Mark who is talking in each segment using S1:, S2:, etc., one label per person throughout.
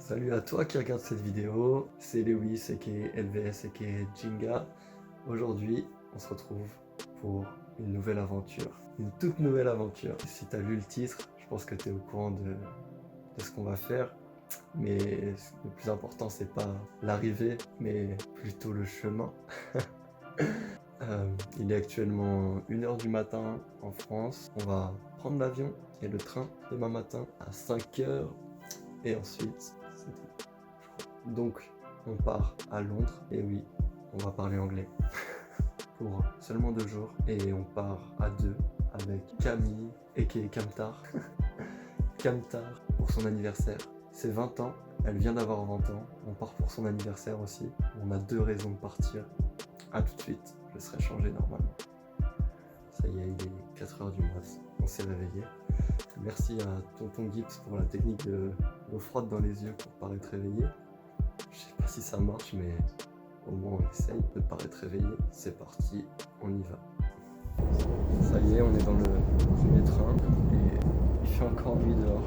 S1: Salut à toi qui regarde cette vidéo, c'est Lewis aka LVS aka Jinga. Aujourd'hui, on se retrouve pour une nouvelle aventure, une toute nouvelle aventure. Si tu as lu le titre, je pense que tu es au courant de ce qu'on va faire. Mais le plus important, c'est pas l'arrivée, mais plutôt le chemin. Il est actuellement 1h du matin en France. On va prendre l'avion et le train demain matin à 5h. Et ensuite, c'est tout. Donc, on part à Londres. Et oui, on va parler anglais. Pour seulement 2 jours. Et on part à 2 avec Camille, aka Camtar. Camtar pour son anniversaire. C'est 20 ans. Elle vient d'avoir 20 ans. On part pour son anniversaire aussi. On a 2 raisons de partir. A tout de suite. Je serai changé normalement. Ça y est, il est 4h du mat. On s'est réveillé. Merci à Tonton Gibbs pour la technique de l'eau froide dans les yeux pour paraître réveillé. Je sais pas si ça marche, mais au moins on essaye de paraître réveillé. C'est parti, on y va. Ça y est, on est dans le premier train et il fait encore nuit dehors.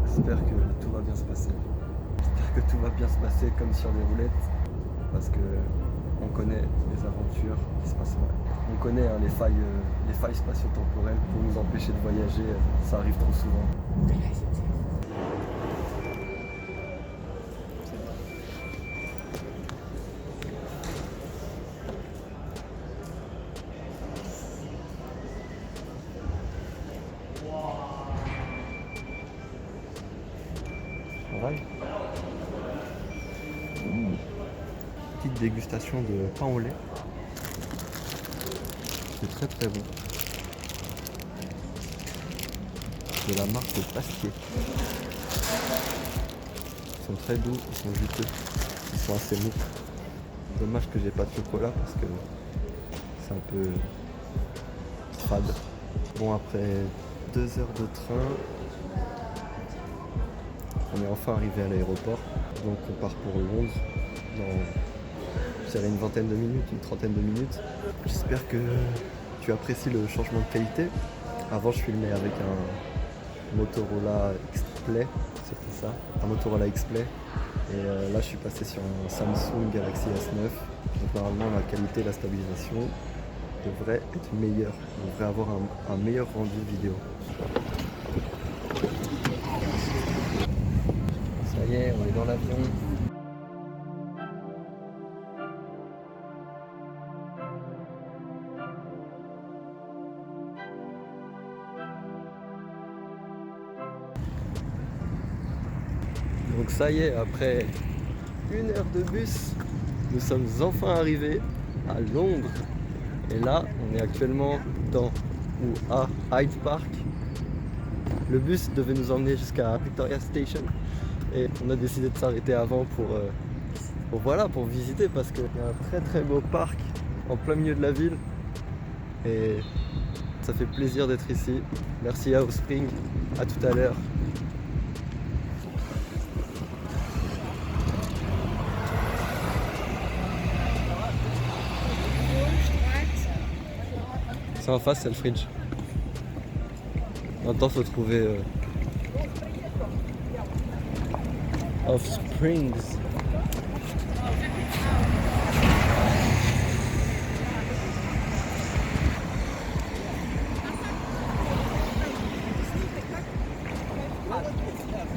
S1: J'espère que tout va bien se passer. J'espère que tout va bien se passer comme sur des roulettes parce que on connaît les aventures qui se passent mal. On connaît les failles spatio-temporelles pour nous empêcher de voyager, ça arrive trop souvent. Pareil. Petite dégustation de pain au lait. C'est très très bon. De la marque Pasquier. Ils sont très doux, ils sont juteux, ils sont assez mous. Dommage que j'ai pas de chocolat parce que c'est un peu fade. Bon, après 2 heures de train, on est enfin arrivé à l'aéroport. Donc on part pour Londres dans, je dirais, une vingtaine de minutes, une trentaine de minutes. J'espère que tu apprécies le changement de qualité. Avant, je filmais avec un Motorola X-Play, c'était ça, un Motorola X-Play. Et là, je suis passé sur un Samsung Galaxy S9. Donc normalement, la qualité et la stabilisation devraient être meilleures. On devrait avoir un meilleur rendu vidéo. Ça y est, on est dans l'avion. Donc ça y est, après 1 heure de bus, nous sommes enfin arrivés à Londres. Et là, on est actuellement à Hyde Park. Le bus devait nous emmener jusqu'à Victoria Station. Et on a décidé de s'arrêter avant pour visiter parce qu'il y a un très très beau parc en plein milieu de la ville. Et ça fait plaisir d'être ici. Merci à Offspring, à tout à l'heure. C'est en face, c'est le fridge. Maintenant, faut trouver Offsprings.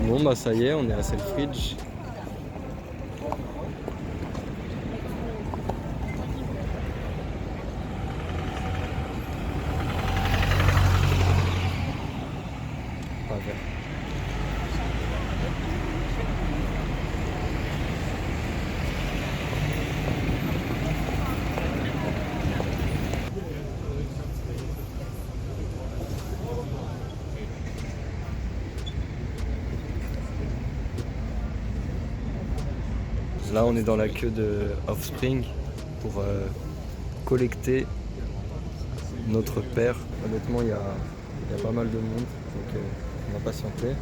S1: Bon bah ça y est, on est à Selfridge. Pas vert. Là, on est dans la queue de Offspring pour collecter notre père. Honnêtement, il y a pas mal de monde, donc on va patienter.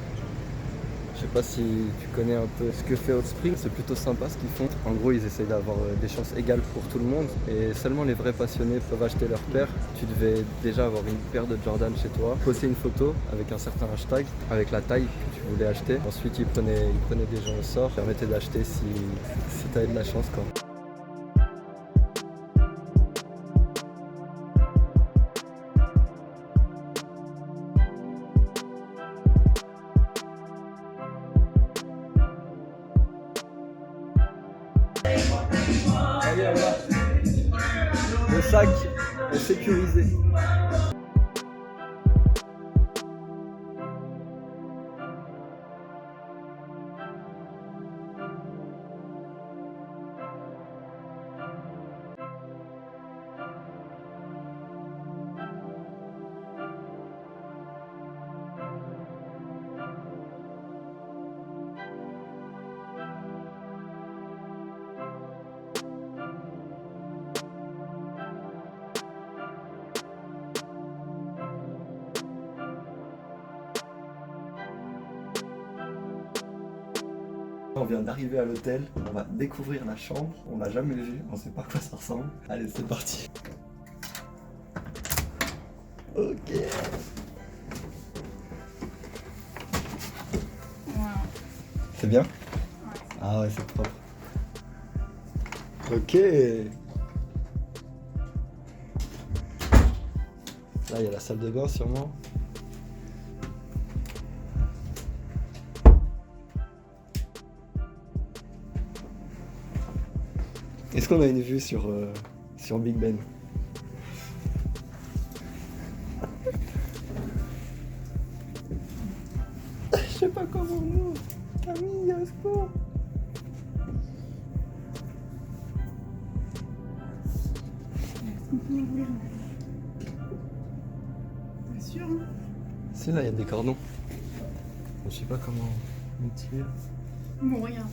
S1: Je sais pas si tu connais un peu ce que fait Hot Spring, c'est plutôt sympa ce qu'ils font. En gros, ils essayent d'avoir des chances égales pour tout le monde et seulement les vrais passionnés peuvent acheter leur paire. Tu devais déjà avoir une paire de Jordan chez toi, poster une photo avec un certain hashtag, avec la taille que tu voulais acheter. Ensuite, ils prenaient des gens au sort, permettaient d'acheter si tu avais de la chance, quoi. Allez, on va. Le sac est sécurisé. On vient d'arriver à l'hôtel, on va découvrir la chambre, on l'a jamais vue, on sait pas à quoi ça ressemble. Allez, c'est parti. Ok. C'est bien? Ah ouais, c'est propre. Ok. Là, il y a la salle de bain sûrement. Est-ce qu'on a une vue sur Big Ben? Je sais pas comment nous. Camille, au secours.
S2: T'es sûr, hein?
S1: Si, là, il y a des cordons. Je sais pas comment on tire.
S2: Bon, regarde.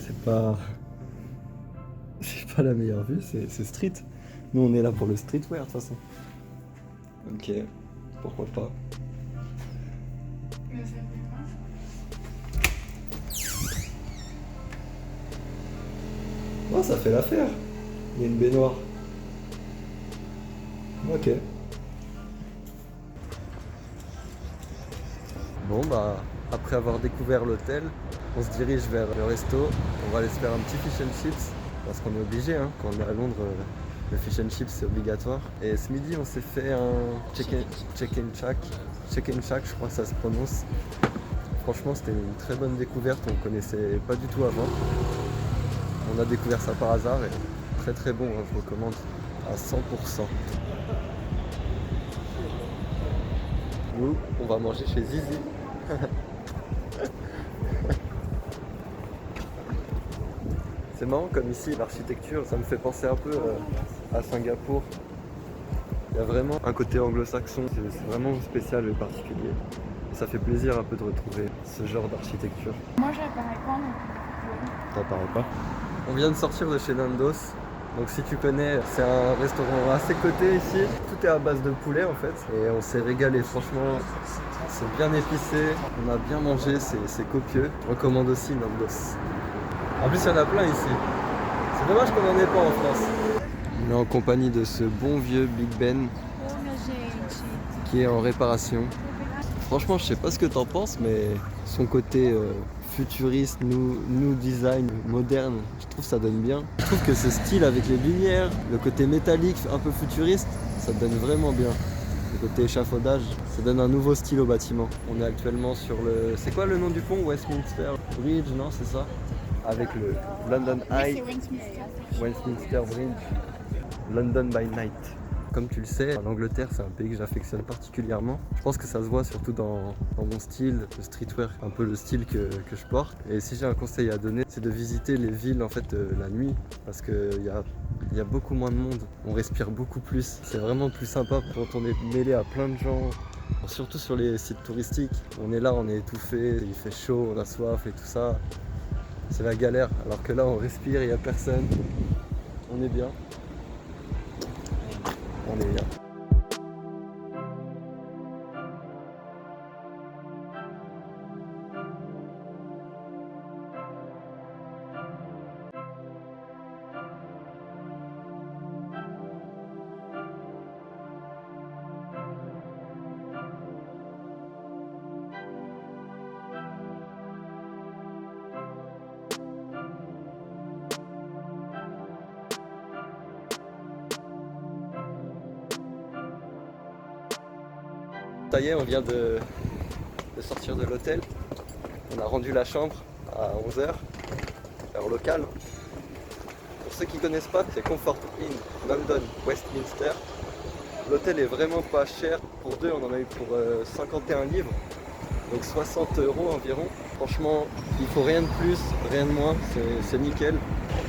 S1: C'est pas la meilleure vue, c'est street. Nous on est là pour le streetwear de toute façon. Ok, pourquoi pas.
S2: Mais ça fait quoi?
S1: Oh, ça fait l'affaire. Il y a une baignoire. Ok. Bon bah, après avoir découvert l'hôtel, on se dirige vers le resto. On va aller se faire un petit fish and chips. Parce qu'on est obligé, hein. Quand on est à Londres, le fish and chips c'est obligatoire. Et ce midi on s'est fait un chicken shack, je crois que ça se prononce. Franchement c'était une très bonne découverte, on connaissait pas du tout avant. On a découvert ça par hasard et très très bon, hein, je recommande à 100%. Nous, on va manger chez Zizi. C'est marrant comme ici, l'architecture, ça me fait penser un peu à Singapour. Il y a vraiment un côté anglo-saxon, c'est vraiment spécial et particulier. Et ça fait plaisir un peu de retrouver ce genre d'architecture.
S2: Moi, j'apparais pas non plus.
S1: T'apparaît pas. On vient de sortir de chez Nando's. Donc si tu connais, c'est un restaurant assez coté ici. Tout est à base de poulet en fait. Et on s'est régalé, franchement. C'est bien épicé, on a bien mangé, c'est copieux. Je recommande aussi Nando's. En plus, il y en a plein ici. C'est dommage qu'on n'en ait pas en France. On est en compagnie de ce bon vieux Big Ben qui est en réparation. Franchement, je sais pas ce que t'en penses, mais son côté futuriste, new design, moderne, je trouve ça donne bien. Je trouve que ce style avec les lumières, le côté métallique, un peu futuriste, ça donne vraiment bien. Le côté échafaudage, ça donne un nouveau style au bâtiment. On est actuellement sur le... C'est quoi le nom du pont? Westminster Bridge, non? C'est ça? Avec le London Eye, Westminster Bridge, London by Night. Comme tu le sais, l'Angleterre c'est un pays que j'affectionne particulièrement. Je pense que ça se voit surtout dans mon style, le streetwear, un peu le style que je porte. Et si j'ai un conseil à donner, c'est de visiter les villes en fait la nuit, parce qu'il y a beaucoup moins de monde, on respire beaucoup plus. C'est vraiment plus sympa quand on est mêlé à plein de gens, surtout sur les sites touristiques. On est là, on est étouffé, il fait chaud, on a soif et tout ça. C'est la galère, alors que là on respire, il n'y a personne, on est bien. On est bien. Ça y est, on vient de sortir de l'hôtel. On a rendu la chambre à 11h, heure locale. Pour ceux qui ne connaissent pas, c'est Comfort Inn London Westminster. L'hôtel est vraiment pas cher. Pour deux, on en a eu pour 51 livres, donc 60 € environ. Franchement, il faut rien de plus, rien de moins, c'est nickel.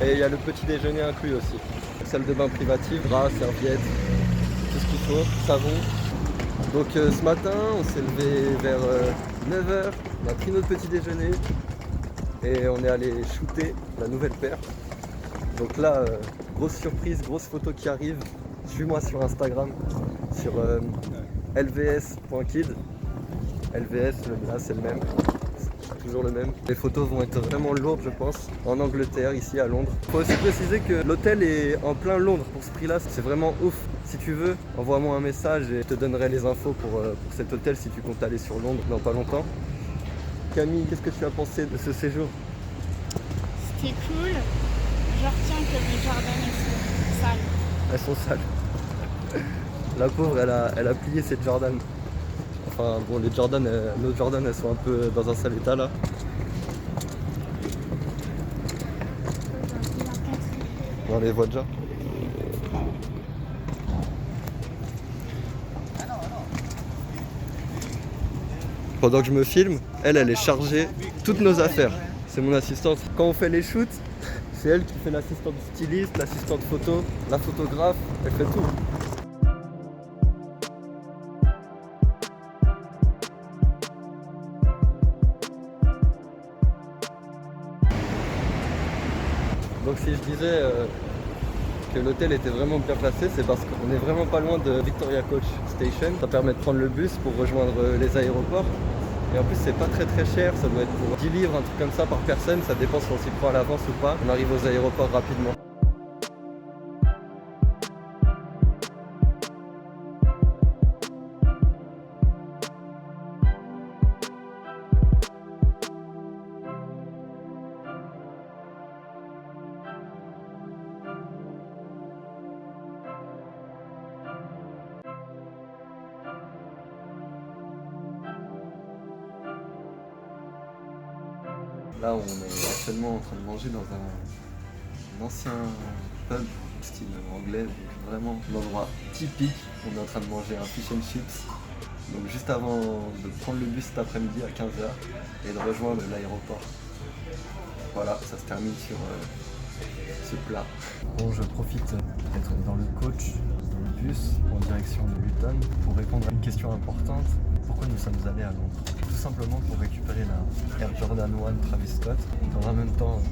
S1: Et il y a le petit déjeuner inclus aussi. Salle de bain privative, draps, serviettes, tout ce qu'il faut, savon. Donc ce matin, on s'est levé vers 9h, on a pris notre petit déjeuner et on est allé shooter la nouvelle paire. Donc là, grosse surprise, grosse photo qui arrive. Suis-moi sur Instagram, sur lvs.kid. LVS, là c'est le même, c'est toujours le même. Les photos vont être vraiment lourdes je pense, en Angleterre, ici à Londres. Faut aussi préciser que l'hôtel est en plein Londres, pour ce prix là, c'est vraiment ouf. Si tu veux, envoie-moi un message et je te donnerai les infos pour cet hôtel si tu comptes aller sur Londres dans pas longtemps. Camille, qu'est-ce que tu as pensé de ce séjour?
S2: C'était cool. Je retiens que mes jardins sont sales.
S1: Elles sont sales. La pauvre, elle a plié ses Jordan. Enfin bon, les Jordan, nos Jordan, elles sont un peu dans un sale état là. On les voit déjà. Pendant que je me filme, elle est chargée toutes nos affaires. C'est mon assistante. Quand on fait les shoots, c'est elle qui fait l'assistante styliste, l'assistante photo, la photographe, elle fait tout. Donc si je disais que l'hôtel était vraiment bien placé, c'est parce qu'on est vraiment pas loin de Victoria Coach Station. Ça permet de prendre le bus pour rejoindre les aéroports. Et en plus c'est pas très cher, ça doit être pour 10 livres, un truc comme ça par personne, ça dépend si on s'y prend à l'avance ou pas. On arrive aux aéroports rapidement. Là, on est actuellement en train de manger dans un ancien pub style anglais, donc vraiment l'endroit typique. On est en train de manger un fish and chips. Donc juste avant de prendre le bus cet après-midi à 15h et de rejoindre l'aéroport. Voilà, ça se termine sur ce plat. Bon, je profite d'être dans le coach, dans le bus, en direction de Luton, pour répondre à une question importante. Pourquoi nous sommes allés à Londres? Tout simplement pour récupérer la Air Jordan 1 Travis Scott. Dans en même temps,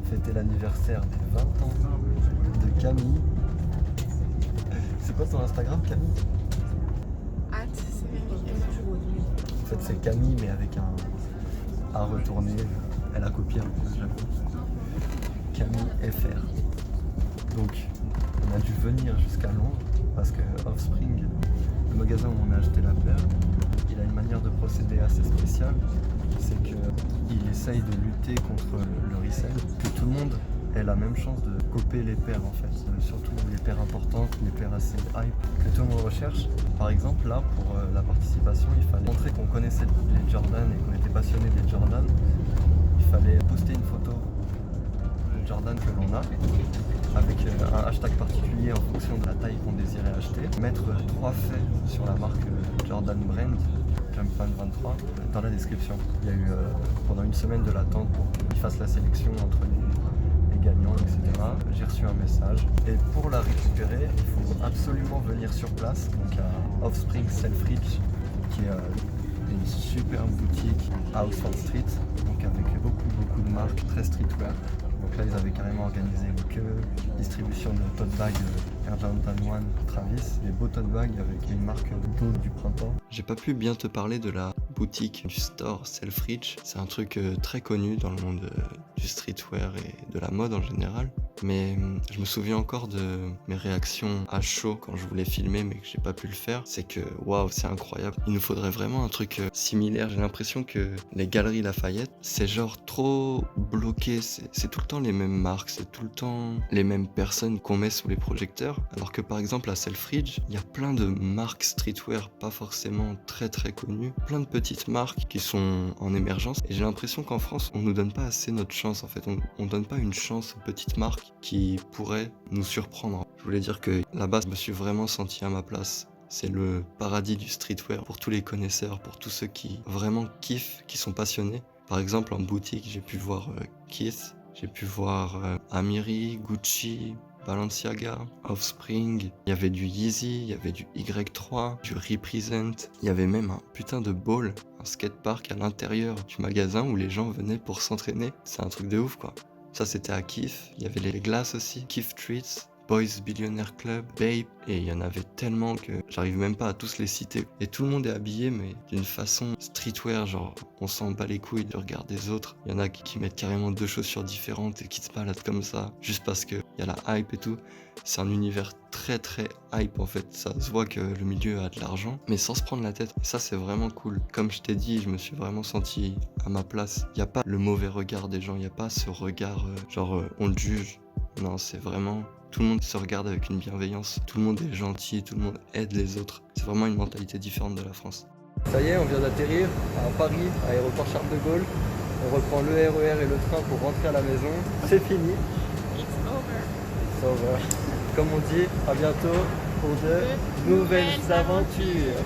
S1: fêter l'anniversaire des 20 ans de Camille. C'est quoi ton Instagram, Camille? En fait, c'est Camille, mais avec un A retourné. Elle a copié un peu, j'avoue. Camille FR. Donc, on a dû venir jusqu'à Londres parce que Offspring, le magasin où on a acheté la paire, il a une manière de procéder assez spéciale. C'est qu'il essaye de lutter contre le resell, que tout le monde ait la même chance de copier les paires en fait, surtout les paires importantes, les paires assez hype que tout le monde recherche. Par exemple là, pour la participation, il fallait montrer qu'on connaissait les Jordan et qu'on était passionné des Jordan. Il fallait poster une photo de Jordan que l'on a, avec un hashtag particulier en fonction de la taille qu'on désirait acheter, mettre 3 faits sur la marque Jordan Brand, Jumpman 23, dans la description. Il y a eu pendant une semaine de l'attente pour qu'ils fassent la sélection entre les gagnants, etc. J'ai reçu un message et pour la récupérer, il faut absolument venir sur place, donc à Offspring Selfridge, qui est une super boutique à Oxford Street, donc avec beaucoup de marques, très streetwear. Donc là, ils avaient carrément organisé une queue, distribution de tote bag Air Jordan 1 Travis, des beaux tote bags avec une marque d'auto du printemps. J'ai pas pu bien te parler de la boutique du store Selfridge. C'est un truc très connu dans le monde du streetwear et de la mode en général. Mais je me souviens encore de mes réactions à chaud quand je voulais filmer mais que j'ai pas pu le faire. C'est que waouh, c'est incroyable. Il nous faudrait vraiment un truc similaire. J'ai l'impression que les galeries Lafayette, c'est genre trop bloqué. C'est tout le temps les mêmes marques, c'est tout le temps les mêmes personnes qu'on met sous les projecteurs. Alors que par exemple à Selfridge, il y a plein de marques streetwear pas forcément très très connues. Plein de petites marques qui sont en émergence. Et j'ai l'impression qu'en France, on nous donne pas assez notre chance en fait. On donne pas une chance aux petites marques qui pourraient nous surprendre. Je voulais dire que là-bas, je me suis vraiment senti à ma place. C'est le paradis du streetwear pour tous les connaisseurs, pour tous ceux qui vraiment kiffent, qui sont passionnés. Par exemple, en boutique, j'ai pu voir Keith, j'ai pu voir Amiri, Gucci, Balenciaga, Offspring, il y avait du Yeezy, il y avait du Y3, du Represent, il y avait même un putain de ball, un skatepark à l'intérieur du magasin où les gens venaient pour s'entraîner. C'est un truc de ouf quoi. Ça c'était à Kif, il y avait les glaces aussi, Kif Treats, Boys Billionaire Club, Babe, et il y en avait tellement que j'arrive même pas à tous les citer. Et tout le monde est habillé, mais d'une façon streetwear, genre on s'en bat les couilles du regard des autres. Il y en a qui mettent carrément 2 chaussures différentes et qui se baladent comme ça, juste parce que y a la hype et tout. C'est un univers très très hype en fait, ça se voit que le milieu a de l'argent, mais sans se prendre la tête. Et ça c'est vraiment cool. Comme je t'ai dit, je me suis vraiment senti à ma place. Y a pas le mauvais regard des gens, y a pas ce regard on le juge. Non, c'est vraiment... Tout le monde se regarde avec une bienveillance, tout le monde est gentil, tout le monde aide les autres. C'est vraiment une mentalité différente de la France. Ça y est, on vient d'atterrir à Paris, à l'aéroport Charles de Gaulle. On reprend le RER et le train pour rentrer à la maison. C'est fini.
S2: It's over.
S1: It's over. Comme on dit, à bientôt pour de nouvelles aventures.